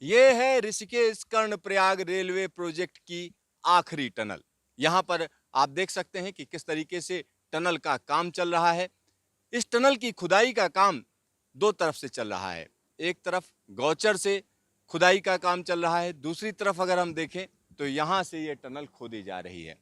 ये है Rishikesh Karnaprayag railway project की आखिरी टनल। यहाँ पर आप देख सकते हैं कि किस तरीके से टनल का काम चल रहा है। इस टनल की खुदाई का काम दो तरफ से चल रहा है। एक तरफ गौचर से खुदाई का काम चल रहा है, दूसरी तरफ अगर हम देखें तो यहाँ से ये टनल खोदी जा रही है।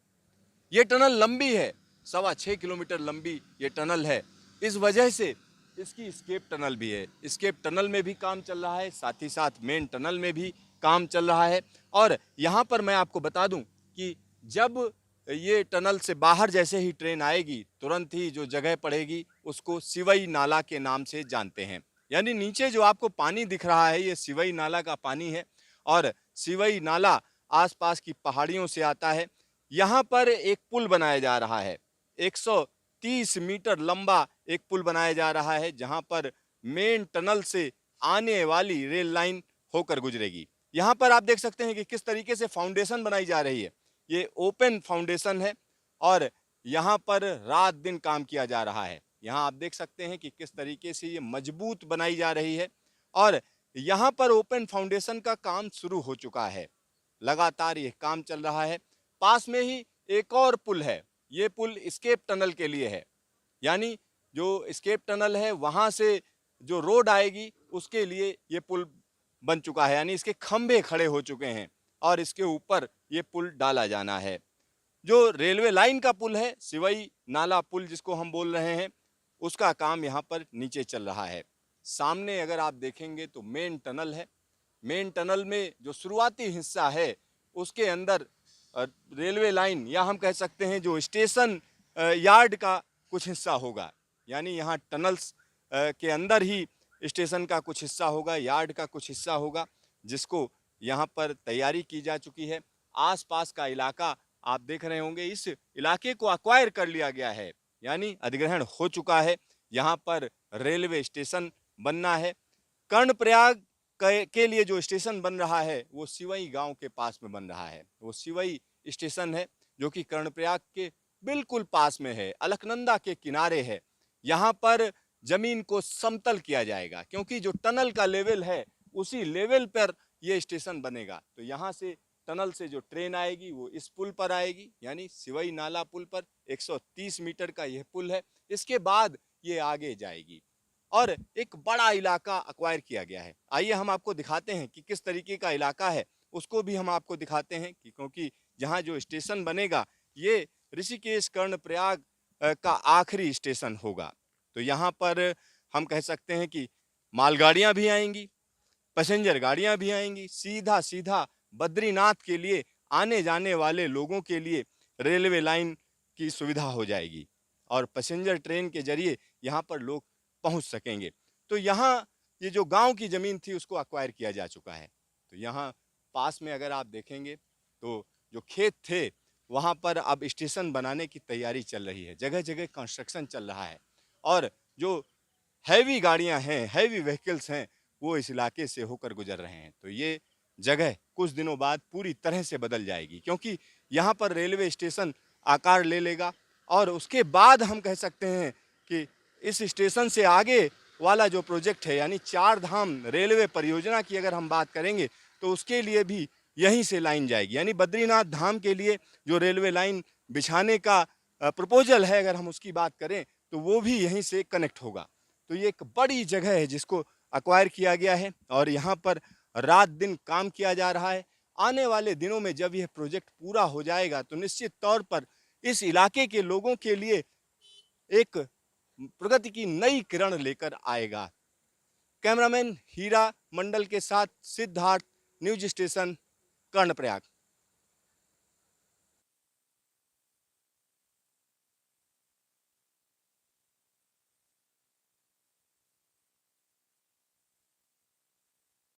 ये टनल लंबी है, 6.25 किलोमीटर लंबी ये टनल है। इस वजह से इसकी स्केप टनल भी है। स्केप टनल में भी काम चल रहा है, साथ ही साथ मेन टनल में भी काम चल रहा है। और यहाँ पर मैं आपको बता दूं कि जब ये टनल से बाहर जैसे ही ट्रेन आएगी, तुरंत ही जो जगह पड़ेगी उसको सिवई नाला के नाम से जानते हैं। यानी नीचे जो आपको पानी दिख रहा है, ये सिवई नाला का पानी है। और सिवई नाला आसपास की पहाड़ियों से आता है। यहाँ पर एक पुल बनाया जा रहा है, 130 मीटर लंबा एक पुल बनाया जा रहा है, जहां पर मेन टनल से आने वाली रेल लाइन होकर गुजरेगी। यहाँ पर आप देख सकते हैं कि किस तरीके से फाउंडेशन बनाई जा रही है। ये ओपन फाउंडेशन है और यहाँ पर रात दिन काम किया जा रहा है। यहाँ आप देख सकते हैं कि किस तरीके से ये मजबूत बनाई जा रही है। और यहाँ पर ओपन फाउंडेशन का काम शुरू हो चुका है, लगातार ये काम चल रहा है। पास में ही एक और पुल है, ये पुल स्केप टनल के लिए है। यानी जो स्केप टनल है वहां से जो रोड आएगी उसके लिए ये पुल बन चुका है, यानी इसके खंभे खड़े हो चुके हैं और इसके ऊपर ये पुल डाला जाना है। जो रेलवे लाइन का पुल है, सिवई नाला पुल जिसको हम बोल रहे हैं, उसका काम यहाँ पर नीचे चल रहा है। सामने अगर आप देखेंगे तो मेन टनल है। मेन टनल में जो शुरुआती हिस्सा है उसके अंदर रेलवे लाइन या हम कह सकते हैं जो स्टेशन यार्ड का कुछ हिस्सा होगा। यानी यहाँ टनल्स के अंदर ही स्टेशन का कुछ हिस्सा होगा, यार्ड का कुछ हिस्सा होगा, जिसको यहाँ पर तैयारी की जा चुकी है। आसपास का इलाका आप देख रहे होंगे, इस इलाके को अक्वायर कर लिया गया है, यानी अधिग्रहण हो चुका है। यहाँ पर रेलवे स्टेशन बनना है। कर्णप्रयाग के लिए जो स्टेशन बन रहा है वो सिवई गांव के पास में बन रहा है। वो सिवई स्टेशन है जो कि कर्णप्रयाग के बिल्कुल पास में है, अलकनंदा के किनारे है। यहाँ पर जमीन को समतल किया जाएगा क्योंकि जो टनल का लेवल है उसी लेवल पर ये स्टेशन बनेगा। तो यहाँ से टनल से जो ट्रेन आएगी वो इस पुल पर आएगी, यानी सिवई नाला पुल पर 130 मीटर का यह पुल है। इसके बाद ये आगे जाएगी और एक बड़ा इलाका अक्वायर किया गया है। आइए हम आपको दिखाते हैं कि किस तरीके का इलाका है, उसको भी हम आपको दिखाते हैं कि क्योंकि जहाँ जो स्टेशन बनेगा ये ऋषिकेश कर्णप्रयाग का आखिरी स्टेशन होगा। तो यहाँ पर हम कह सकते हैं कि मालगाड़ियाँ भी आएंगी, पैसेंजर गाड़ियाँ भी आएंगी। सीधा सीधा बद्रीनाथ के लिए आने जाने वाले लोगों के लिए रेलवे लाइन की सुविधा हो जाएगी और पैसेंजर ट्रेन के जरिए यहाँ पर लोग पहुँच सकेंगे। तो यहाँ ये जो गांव की ज़मीन थी उसको अक्वायर किया जा चुका है। तो यहाँ पास में अगर आप देखेंगे तो जो खेत थे वहाँ पर अब स्टेशन बनाने की तैयारी चल रही है, जगह जगह कंस्ट्रक्शन चल रहा है। और जो हैवी गाड़ियाँ हैं, हैवी व्हीकल्स हैं, वो इस इलाके से होकर गुजर रहे हैं। तो ये जगह कुछ दिनों बाद पूरी तरह से बदल जाएगी क्योंकि यहाँ पर रेलवे स्टेशन आकार ले लेगा। और उसके बाद हम कह सकते हैं कि इस स्टेशन से आगे वाला जो प्रोजेक्ट है, यानी चार धाम रेलवे परियोजना की अगर हम बात करेंगे तो उसके लिए भी यहीं से लाइन जाएगी। यानी बद्रीनाथ धाम के लिए जो रेलवे लाइन बिछाने का प्रपोजल है, अगर हम उसकी बात करें तो वो भी यहीं से कनेक्ट होगा। तो ये एक बड़ी जगह है जिसको अक्वायर किया गया है और यहाँ पर रात दिन काम किया जा रहा है। आने वाले दिनों में जब यह प्रोजेक्ट पूरा हो जाएगा तो निश्चित तौर पर इस इलाके के लोगों के लिए एक प्रगति की नई किरण लेकर आएगा। कैमरामैन हीरा मंडल के साथ सिद्धार्थ, न्यूज स्टेशन कर्णप्रयाग।